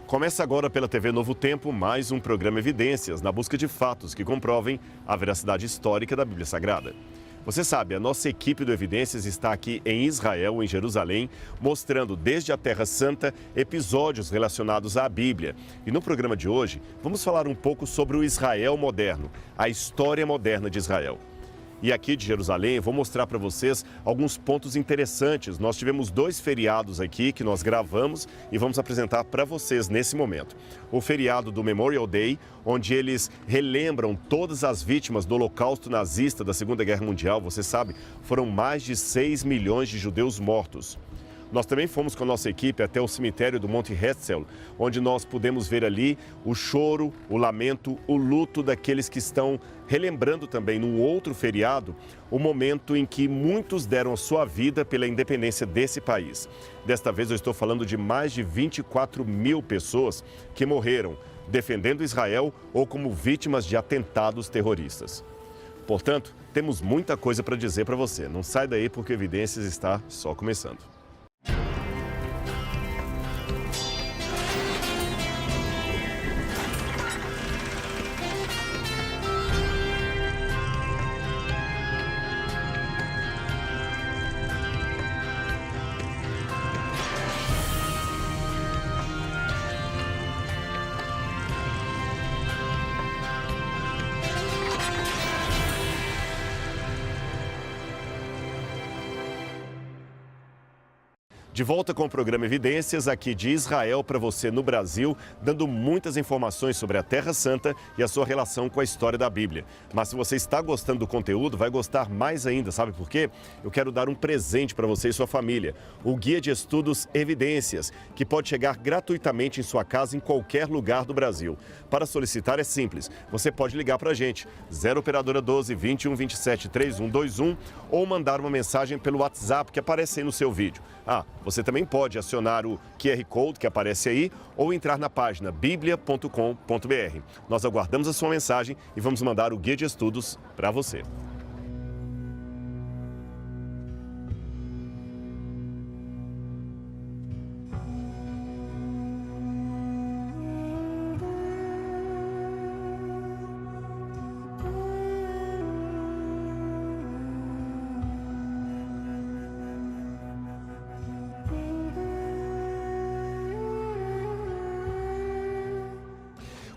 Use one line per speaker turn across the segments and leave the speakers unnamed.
Começa agora pela TV Novo Tempo mais um programa Evidências, na busca de fatos que comprovem a veracidade histórica da Bíblia Sagrada. Você sabe, a nossa equipe do Evidências está aqui em Israel, em Jerusalém, mostrando desde a Terra Santa episódios relacionados à Bíblia. E no programa de hoje, vamos falar um pouco sobre o Israel moderno, a história moderna de Israel. E aqui de Jerusalém, vou mostrar para vocês alguns pontos interessantes. Nós tivemos 2 feriados aqui que nós gravamos e vamos apresentar para vocês nesse momento. O feriado do Memorial Day, onde eles relembram todas as vítimas do Holocausto nazista da Segunda Guerra Mundial. Você sabe, foram mais de 6 milhões de judeus mortos. Nós também fomos com a nossa equipe até o cemitério do Monte Herzl, onde nós pudemos ver ali o choro, o lamento, o luto daqueles que estão relembrando também, num outro feriado, o momento em que muitos deram a sua vida pela independência desse país. Desta vez eu estou falando de mais de 24 mil pessoas que morreram defendendo Israel ou como vítimas de atentados terroristas. Portanto, temos muita coisa para dizer para você. Não sai daí porque Evidências está só começando. De volta com o programa Evidências, aqui de Israel para você no Brasil, dando muitas informações sobre a Terra Santa e a sua relação com a história da Bíblia. Mas se você está gostando do conteúdo, vai gostar mais ainda, sabe por quê? Eu quero dar um presente para você e sua família, o Guia de Estudos Evidências, que pode chegar gratuitamente em sua casa em qualquer lugar do Brasil. Para solicitar é simples, você pode ligar para a gente, 0 Operadora 12 21 27 3121 ou mandar uma mensagem pelo WhatsApp que aparece aí no seu vídeo. Você também pode acionar o QR Code que aparece aí ou entrar na página biblia.com.br. Nós aguardamos a sua mensagem e vamos mandar o Guia de Estudos para você.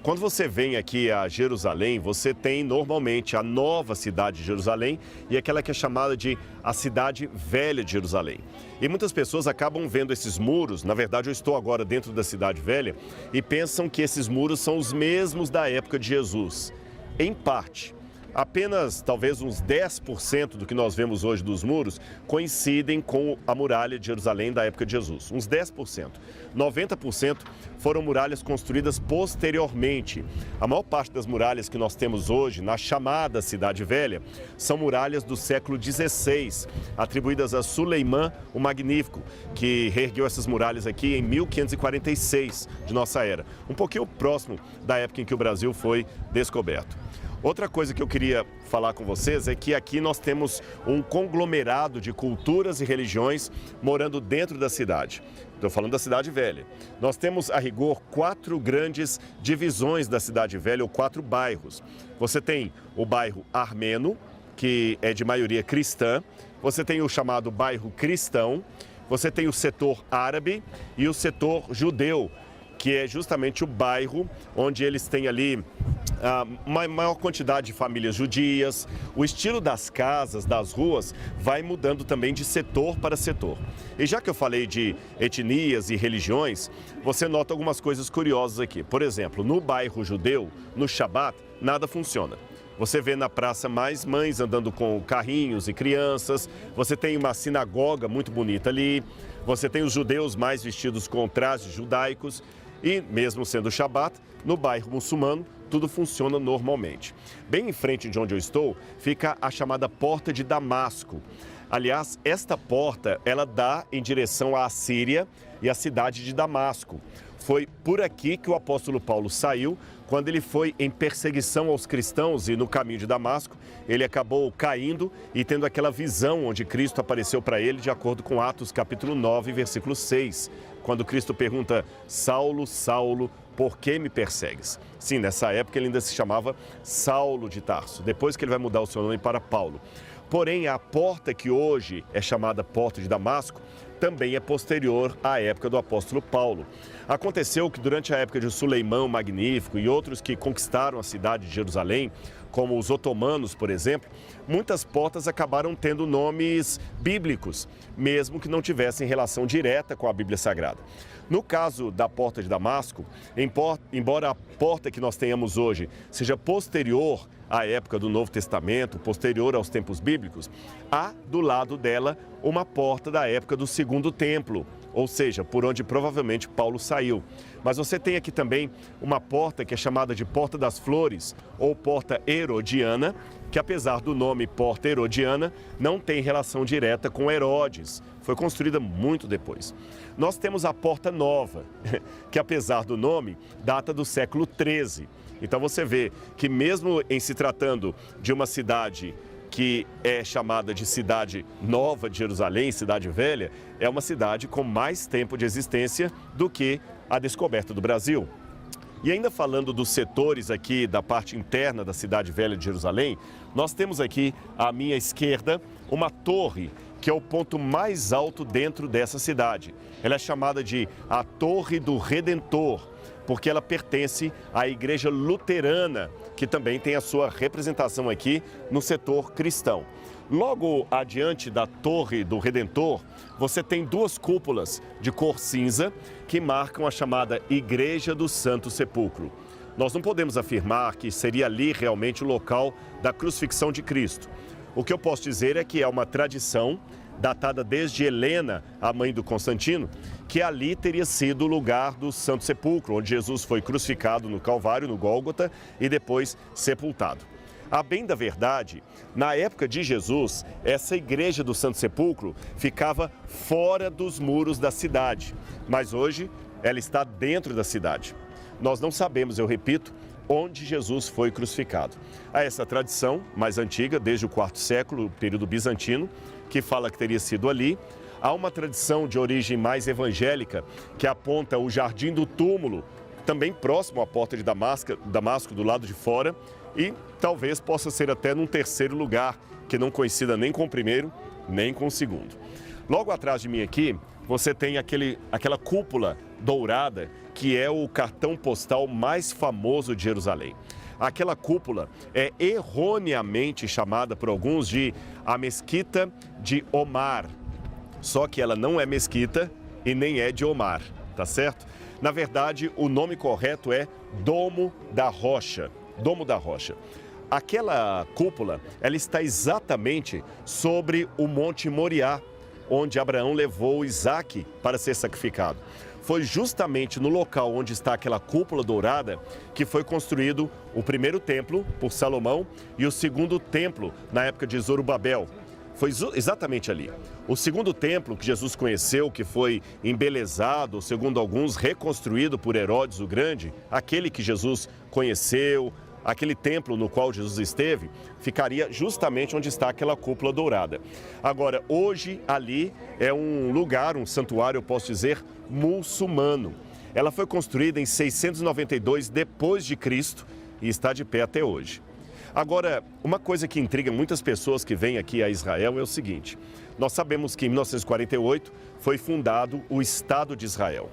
Quando você vem aqui a Jerusalém, você tem normalmente a nova cidade de Jerusalém e aquela que é chamada de a cidade velha de Jerusalém. E muitas pessoas acabam vendo esses muros, na verdade eu estou agora dentro da cidade velha, e pensam que esses muros são os mesmos da época de Jesus. Em parte. Apenas talvez uns 10% do que nós vemos hoje dos muros coincidem com a muralha de Jerusalém da época de Jesus, uns 10%. 90% foram muralhas construídas posteriormente. A maior parte das muralhas que nós temos hoje, na chamada Cidade Velha, são muralhas do século XVI, atribuídas a Suleimã o Magnífico, que reergueu essas muralhas aqui em 1546 de nossa era, um pouquinho próximo da época em que o Brasil foi descoberto. Outra coisa que eu queria falar com vocês é que aqui nós temos um conglomerado de culturas e religiões morando dentro da cidade. Estou falando da Cidade Velha. Nós temos, a rigor, 4 grandes divisões da Cidade Velha, ou 4 bairros. Você tem o bairro armeno, que é de maioria cristã. Você tem o chamado bairro cristão. Você tem o setor árabe e o setor judeu, que é justamente o bairro onde eles têm ali uma maior quantidade de famílias judias. O estilo das casas, das ruas, vai mudando também de setor para setor. E já que eu falei de etnias e religiões, você nota algumas coisas curiosas aqui. Por exemplo, no bairro judeu, no Shabat, nada funciona. Você vê na praça mais mães andando com carrinhos e crianças, você tem uma sinagoga muito bonita ali, você tem os judeus mais vestidos com trajes judaicos e, mesmo sendo Shabat, no bairro muçulmano, tudo funciona normalmente. Bem em frente de onde eu estou, fica a chamada Porta de Damasco. Aliás, esta porta, ela dá em direção à Síria e à cidade de Damasco. foi por aqui que o apóstolo Paulo saiu, quando ele foi em perseguição aos cristãos e no caminho de Damasco, ele acabou caindo e tendo aquela visão onde Cristo apareceu para ele, de acordo com Atos capítulo 9, versículo 6, quando Cristo pergunta: Saulo, Saulo, por que me persegues? Sim, nessa época ele ainda se chamava Saulo de Tarso, depois que ele vai mudar o seu nome para Paulo. Porém, a porta que hoje é chamada Porta de Damasco também é posterior à época do apóstolo Paulo. Aconteceu que durante a época de Suleimão Magnífico e outros que conquistaram a cidade de Jerusalém, como os otomanos, por exemplo, muitas portas acabaram tendo nomes bíblicos, mesmo que não tivessem relação direta com a Bíblia Sagrada. No caso da Porta de Damasco, embora a porta que nós tenhamos hoje seja posterior à época do Novo Testamento, posterior aos tempos bíblicos, há do lado dela uma porta da época do Segundo Templo, ou seja, por onde provavelmente Paulo saiu. Mas você tem aqui também uma porta que é chamada de Porta das Flores ou Porta Herodiana, que apesar do nome Porta Herodiana, não tem relação direta com Herodes. Foi construída muito depois. Nós temos a Porta Nova, que apesar do nome, data do século XIII. Então você vê que mesmo em se tratando de uma cidade que é chamada de Cidade Nova de Jerusalém, Cidade Velha, é uma cidade com mais tempo de existência do que a descoberta do Brasil. E ainda falando dos setores aqui da parte interna da Cidade Velha de Jerusalém, nós temos aqui à minha esquerda uma torre, que é o ponto mais alto dentro dessa cidade. Ela é chamada de a Torre do Redentor, porque ela pertence à Igreja Luterana, que também tem a sua representação aqui no setor cristão. Logo adiante da Torre do Redentor, você tem duas cúpulas de cor cinza que marcam a chamada Igreja do Santo Sepulcro. Nós não podemos afirmar que seria ali realmente o local da crucifixão de Cristo. O que eu posso dizer é que é uma tradição datada desde Helena, a mãe do Constantino, que ali teria sido o lugar do Santo Sepulcro, onde Jesus foi crucificado no Calvário, no Gólgota, e depois sepultado. A bem da verdade, na época de Jesus, essa igreja do Santo Sepulcro ficava fora dos muros da cidade, mas hoje ela está dentro da cidade. Nós não sabemos, eu repito, onde Jesus foi crucificado. Há essa tradição mais antiga, desde o IV século, período bizantino, que fala que teria sido ali. Há uma tradição de origem mais evangélica que aponta o Jardim do Túmulo, também próximo à Porta de Damasco, do lado de fora, e talvez possa ser até num terceiro lugar, que não coincida nem com o primeiro, nem com o segundo. Logo atrás de mim aqui, você tem aquela cúpula dourada, que é o cartão postal mais famoso de Jerusalém. Aquela cúpula é erroneamente chamada por alguns de a Mesquita de Omar. Só que ela não é mesquita e nem é de Omar, tá certo? Na verdade, o nome correto é Domo da Rocha. Domo da Rocha. Aquela cúpula, ela está exatamente sobre o Monte Moriá, onde Abraão levou Isaque para ser sacrificado. Foi justamente no local onde está aquela cúpula dourada que foi construído o primeiro templo por Salomão e o segundo templo na época de Zorobabel. Foi exatamente ali. O segundo templo que Jesus conheceu, que foi embelezado, segundo alguns, reconstruído por Herodes o Grande, aquele que Jesus conheceu, aquele templo no qual Jesus esteve, ficaria justamente onde está aquela cúpula dourada. Agora, hoje ali é um lugar, um santuário, eu posso dizer, muçulmano. Ela foi construída em 692 depois de Cristo e está de pé até hoje. Agora, uma coisa que intriga muitas pessoas que vêm aqui a Israel é o seguinte: nós sabemos que em 1948 foi fundado o Estado de Israel.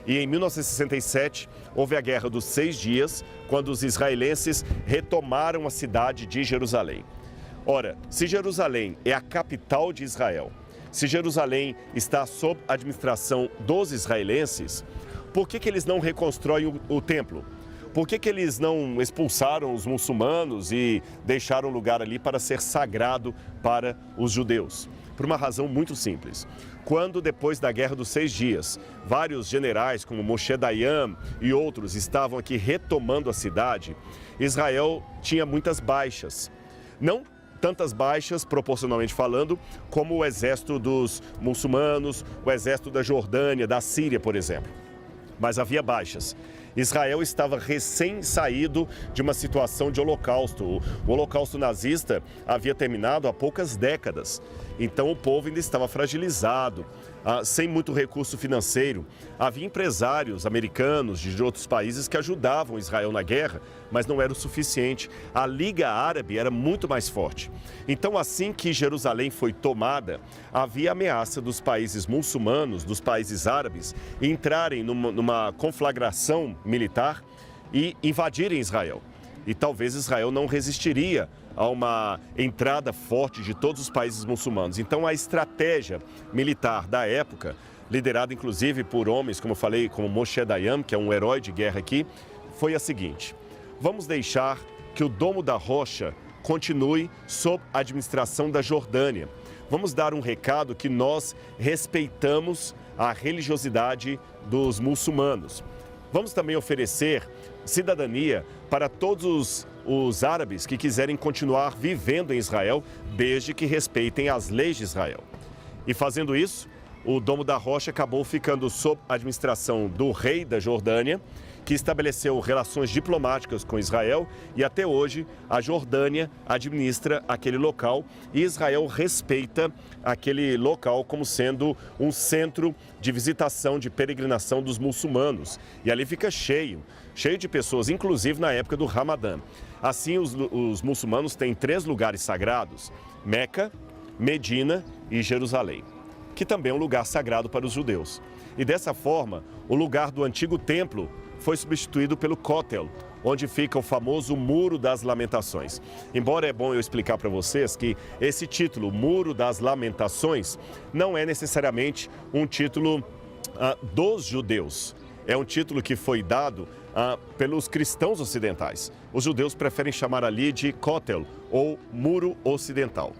E em 1967 houve a Guerra dos 6 Dias, quando os israelenses retomaram a cidade de Jerusalém. Ora, se Jerusalém é a capital de Israel, se Jerusalém está sob a administração dos israelenses, por que eles não reconstroem o templo? Por que eles não expulsaram os muçulmanos e deixaram o lugar ali para ser sagrado para os judeus? Por uma razão muito simples. Quando, depois da Guerra dos 6 Dias, vários generais, como Moshe Dayan e outros, estavam aqui retomando a cidade, Israel tinha muitas baixas. Não tantas baixas, proporcionalmente falando, como o exército dos muçulmanos, o exército da Jordânia, da Síria, por exemplo. mas havia baixas. Israel estava recém-saído de uma situação de holocausto. O holocausto nazista havia terminado há poucas décadas. Então o povo ainda estava fragilizado, sem muito recurso financeiro. Havia empresários americanos de outros países que ajudavam Israel na guerra, mas não era o suficiente. A Liga Árabe era muito mais forte. Então, assim que Jerusalém foi tomada, havia ameaça dos países muçulmanos, dos países árabes, entrarem numa conflagração militar e invadirem Israel. E talvez Israel não resistiria a uma entrada forte de todos os países muçulmanos. Então, a estratégia militar da época, liderada inclusive por homens, como eu falei, como Moshe Dayan, que é um herói de guerra aqui, foi a seguinte: vamos deixar que o Domo da Rocha continue sob a administração da Jordânia. Vamos dar um recado que nós respeitamos a religiosidade dos muçulmanos. Vamos também oferecer cidadania para todos os árabes que quiserem continuar vivendo em Israel, desde que respeitem as leis de Israel. E fazendo isso, o Domo da Rocha acabou ficando sob a administração do rei da Jordânia, que estabeleceu relações diplomáticas com Israel, e até hoje a Jordânia administra aquele local e Israel respeita aquele local como sendo um centro de visitação, de peregrinação dos muçulmanos. E ali fica cheio de pessoas, inclusive na época do Ramadã. Assim, os muçulmanos têm 3 lugares sagrados: Meca, Medina e Jerusalém, que também é um lugar sagrado para os judeus. E dessa forma, o lugar do antigo templo foi substituído pelo Kotel, onde fica o famoso Muro das Lamentações. Embora é bom eu explicar para vocês que esse título, Muro das Lamentações, não é necessariamente um título dos judeus. É um título que foi dado pelos cristãos ocidentais. Os judeus preferem chamar ali de Kotel, ou Muro Ocidental.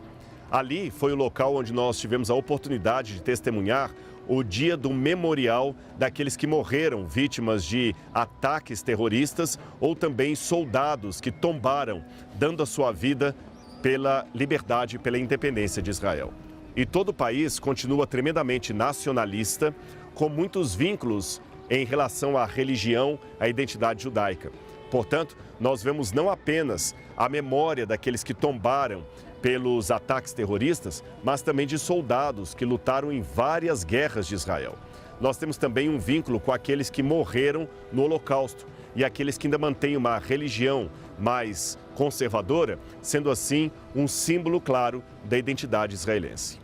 Ali foi o local onde nós tivemos a oportunidade de testemunhar o dia do memorial daqueles que morreram vítimas de ataques terroristas ou também soldados que tombaram, dando a sua vida pela liberdade e pela independência de Israel. E todo o país continua tremendamente nacionalista, com muitos vínculos em relação à religião, à identidade judaica. Portanto, nós vemos não apenas a memória daqueles que tombaram pelos ataques terroristas, mas também de soldados que lutaram em várias guerras de Israel. Nós temos também um vínculo com aqueles que morreram no Holocausto e aqueles que ainda mantêm uma religião mais conservadora, sendo assim um símbolo claro da identidade israelense.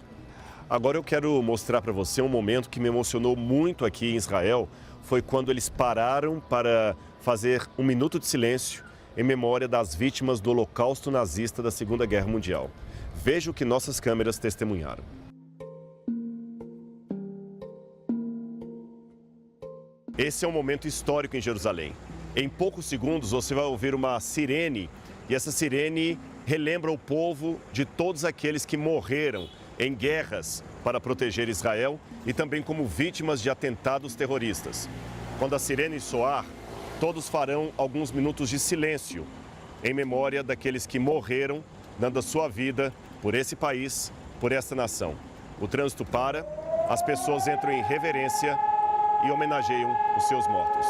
Agora eu quero mostrar para você um momento que me emocionou muito aqui em Israel. Foi quando eles pararam para fazer um minuto de silêncio em memória das vítimas do Holocausto nazista da Segunda Guerra Mundial. Veja o que nossas câmeras testemunharam. Esse é um momento histórico em Jerusalém. Em poucos segundos você vai ouvir uma sirene, e essa sirene relembra o povo de todos aqueles que morreram em guerras para proteger Israel e também como vítimas de atentados terroristas. Quando a sirene soar, todos farão alguns minutos de silêncio em memória daqueles que morreram, dando a sua vida por esse país, por essa nação. O trânsito para, as pessoas entram em reverência e homenageiam os seus mortos.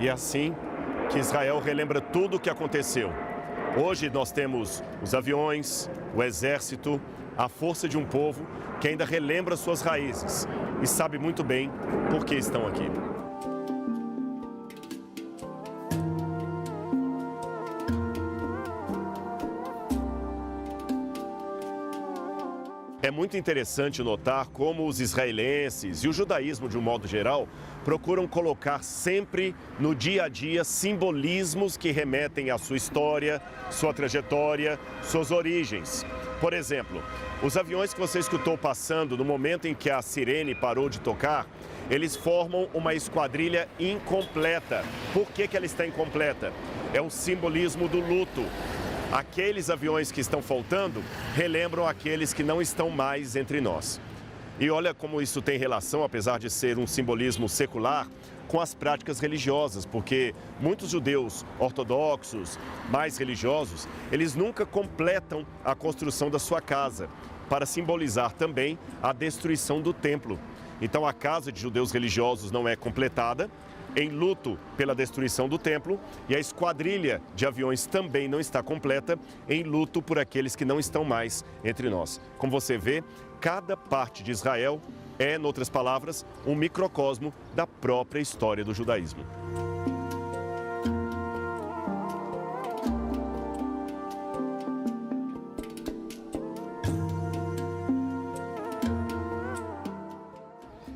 E é assim que Israel relembra tudo o que aconteceu. Hoje nós temos os aviões, o exército, a força de um povo que ainda relembra suas raízes e sabe muito bem por que estão aqui. É muito interessante notar como os israelenses e o judaísmo, de um modo geral, procuram colocar sempre no dia a dia simbolismos que remetem à sua história, sua trajetória, suas origens. Por exemplo, os aviões que você escutou passando no momento em que a sirene parou de tocar, eles formam uma esquadrilha incompleta. Por que ela está incompleta? É um simbolismo do luto. Aqueles aviões que estão faltando relembram aqueles que não estão mais entre nós. E olha como isso tem relação, apesar de ser um simbolismo secular, com as práticas religiosas, porque muitos judeus ortodoxos, mais religiosos, eles nunca completam a construção da sua casa, para simbolizar também a destruição do templo. Então a casa de judeus religiosos não é completada, em luto pela destruição do templo, e a esquadrilha de aviões também não está completa, em luto por aqueles que não estão mais entre nós. Como você vê, cada parte de Israel é, em outras palavras, um microcosmo da própria história do judaísmo.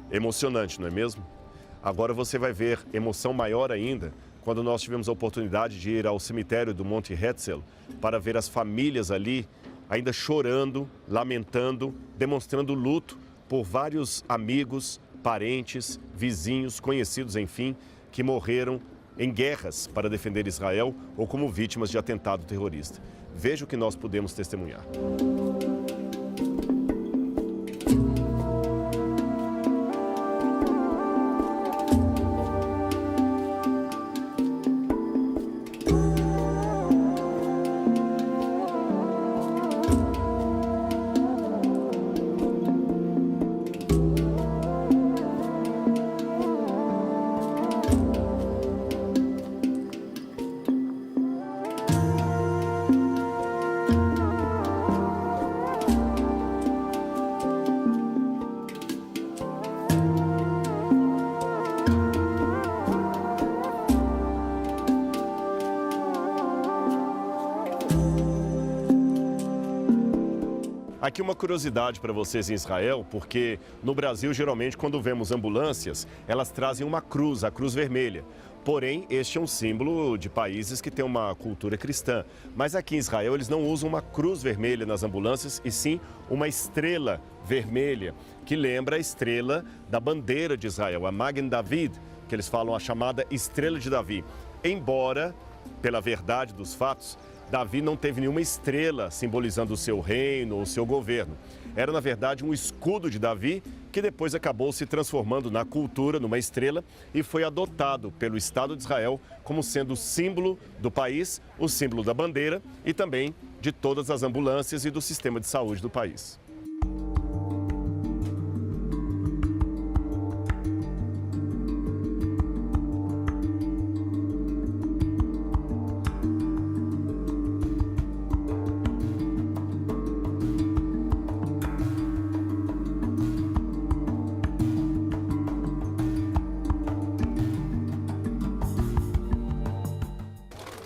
Emocionante, não é mesmo? Agora você vai ver emoção maior ainda quando nós tivemos a oportunidade de ir ao cemitério do Monte Herzl para ver as famílias ali ainda chorando, lamentando, demonstrando luto por vários amigos, parentes, vizinhos, conhecidos, enfim, que morreram em guerras para defender Israel ou como vítimas de atentado terrorista. Veja o que nós podemos testemunhar. Aqui uma curiosidade para vocês em Israel, porque no Brasil, geralmente, quando vemos ambulâncias, elas trazem uma cruz, a cruz vermelha. Porém, este é um símbolo de países que têm uma cultura cristã. Mas aqui em Israel, eles não usam uma cruz vermelha nas ambulâncias, e sim uma estrela vermelha, que lembra a estrela da bandeira de Israel, a Magen David, que eles falam a chamada Estrela de Davi. Embora, pela verdade dos fatos, Davi não teve nenhuma estrela simbolizando o seu reino ou o seu governo. Era, na verdade, um escudo de Davi que depois acabou se transformando na cultura, numa estrela, e foi adotado pelo Estado de Israel como sendo o símbolo do país, o símbolo da bandeira e também de todas as ambulâncias e do sistema de saúde do país.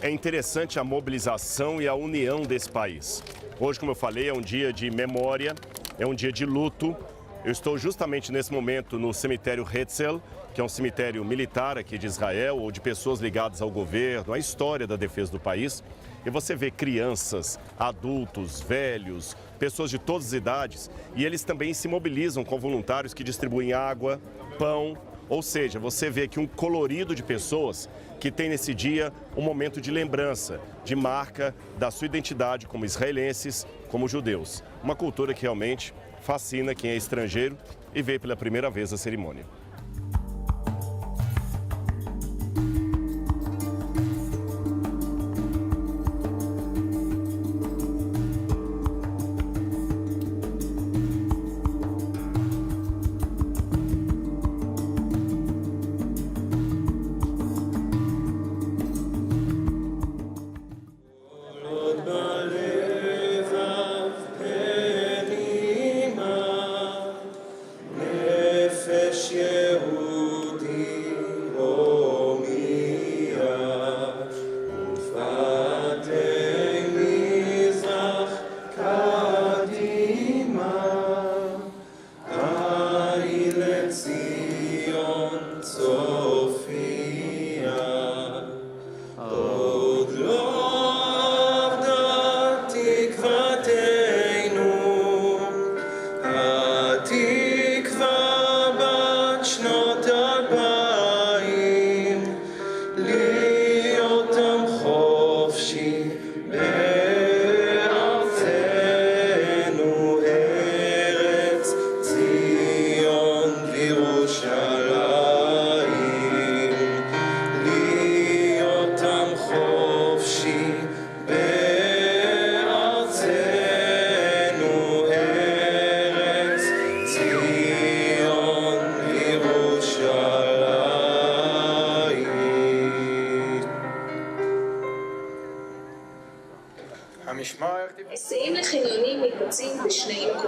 É interessante a mobilização e a união desse país. Hoje, como eu falei, é um dia de memória, é um dia de luto. Eu estou justamente nesse momento no cemitério Herzl, que é um cemitério militar aqui de Israel, ou de pessoas ligadas ao governo, à história da defesa do país. E você vê crianças, adultos, velhos, pessoas de todas as idades, e eles também se mobilizam com voluntários que distribuem água, pão. Ou seja, você vê aqui um colorido de pessoas que tem nesse dia um momento de lembrança, de marca da sua identidade como israelenses, como judeus. Uma cultura que realmente fascina quem é estrangeiro e vê pela primeira vez a cerimônia.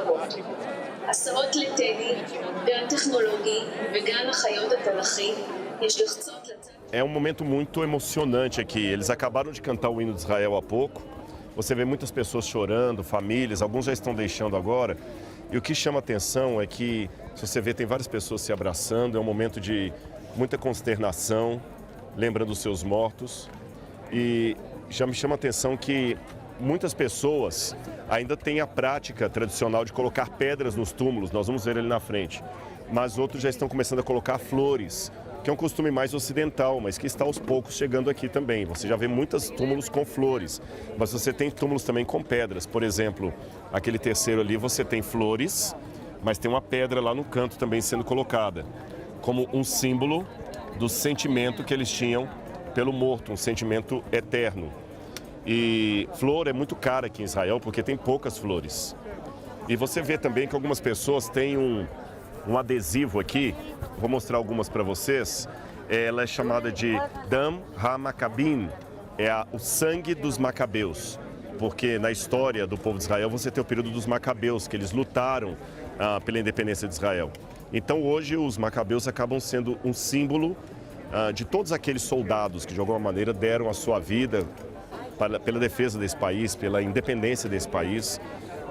מורכבות. הסעות לטדי, גן טכנולוגי וגן החיות התנ"כי, יש לחצות לצד...
É um momento muito emocionante aqui. Eles acabaram de cantar o hino de Israel há pouco. Você vê muitas pessoas chorando, famílias, alguns já estão deixando agora. E o que chama atenção é que, se você vê, tem várias pessoas se abraçando. É um momento de muita consternação, lembrando os seus mortos. E já me chama a atenção que muitas pessoas ainda têm a prática tradicional de colocar pedras nos túmulos. Nós vamos ver ali na frente. Mas outros já estão começando a colocar flores, que é um costume mais ocidental, mas que está aos poucos chegando aqui também. Você já vê muitos túmulos com flores, mas você tem túmulos também com pedras. Por exemplo, aquele terceiro ali você tem flores, mas tem uma pedra lá no canto também sendo colocada, como um símbolo do sentimento que eles tinham pelo morto, um sentimento eterno. E flor é muito cara aqui em Israel porque tem poucas flores. E você vê também que algumas pessoas têm um adesivo aqui, vou mostrar algumas para vocês. Ela é chamada de Dam HaMaccabim, o sangue dos macabeus, porque na história do povo de Israel você tem o período dos macabeus, que eles lutaram pela independência de Israel. Então hoje os macabeus acabam sendo um símbolo de todos aqueles soldados que de alguma maneira deram a sua vida pela defesa desse país, pela independência desse país.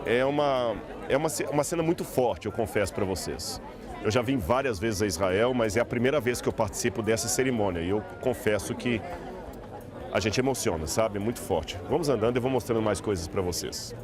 É uma cena muito forte, eu confesso para vocês. Eu já vim várias vezes a Israel, mas é a primeira vez que eu participo dessa cerimônia. E eu confesso que a gente emociona, sabe? É muito forte. Vamos andando e vou mostrando mais coisas para vocês.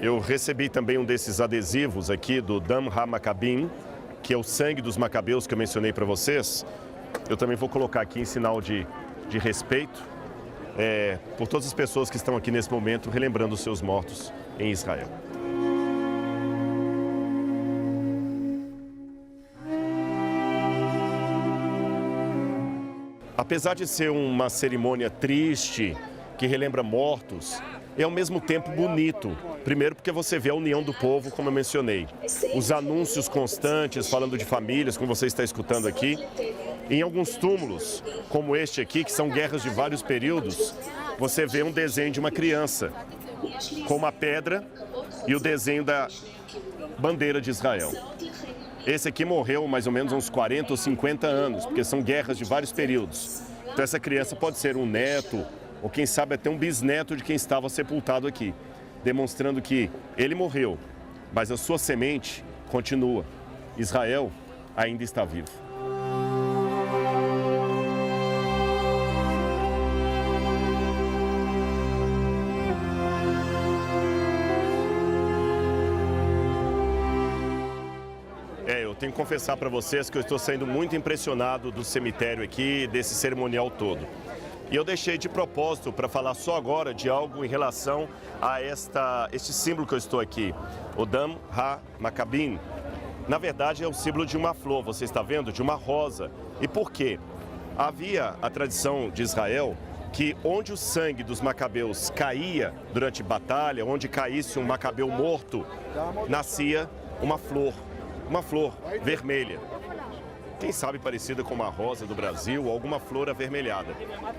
Eu recebi também um desses adesivos aqui do Dam HaMaccabim, que é o sangue dos macabeus que eu mencionei para vocês. Eu também vou colocar aqui em sinal de respeito por todas as pessoas que estão aqui nesse momento relembrando os seus mortos em Israel. Apesar de ser uma cerimônia triste, que relembra mortos, é ao mesmo tempo bonito. Primeiro porque você vê a união do povo, como eu mencionei. Os anúncios constantes falando de famílias, como você está escutando aqui. Em alguns túmulos, como este aqui, que são guerras de vários períodos, você vê um desenho de uma criança com uma pedra e o desenho da bandeira de Israel. Esse aqui morreu mais ou menos uns 40 ou 50 anos, porque são guerras de vários períodos. Então essa criança pode ser um neto, ou quem sabe até um bisneto de quem estava sepultado aqui, demonstrando que ele morreu, mas a sua semente continua. Israel ainda está vivo. Eu tenho que confessar para vocês que eu estou saindo muito impressionado do cemitério aqui, desse cerimonial todo. E eu deixei de propósito para falar só agora de algo em relação a este símbolo que eu estou aqui, o Dam HaMaccabim. Na verdade, é o símbolo de uma flor, você está vendo? De uma rosa. E por quê? Havia a tradição de Israel que onde o sangue dos macabeus caía durante batalha, onde caísse um macabeu morto, nascia uma flor vermelha. Quem sabe parecida com uma rosa do Brasil ou alguma flor avermelhada.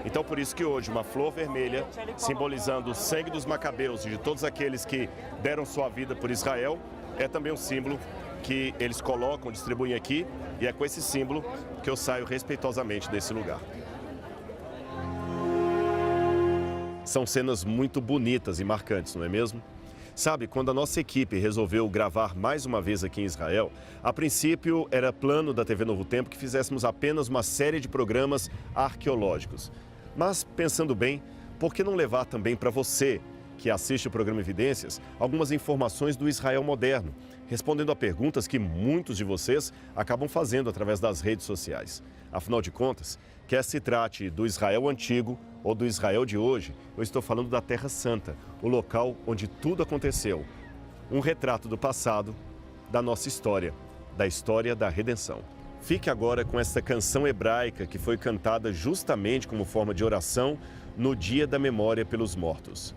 Então por isso que hoje uma flor vermelha, simbolizando o sangue dos macabeus e de todos aqueles que deram sua vida por Israel, é também um símbolo que eles colocam, distribuem aqui, e é com esse símbolo que eu saio respeitosamente desse lugar. São cenas muito bonitas e marcantes, não é mesmo? Sabe, quando a nossa equipe resolveu gravar mais uma vez aqui em Israel, a princípio era plano da TV Novo Tempo que fizéssemos apenas uma série de programas arqueológicos. Mas, pensando bem, por que não levar também para você, que assiste o programa Evidências, algumas informações do Israel moderno, respondendo a perguntas que muitos de vocês acabam fazendo através das redes sociais. Afinal de contas, quer se trate do Israel antigo ou do Israel de hoje, eu estou falando da Terra Santa, o local onde tudo aconteceu. Um retrato do passado, da nossa história, da história da redenção. Fique agora com essa canção hebraica que foi cantada justamente como forma de oração no Dia da Memória pelos Mortos.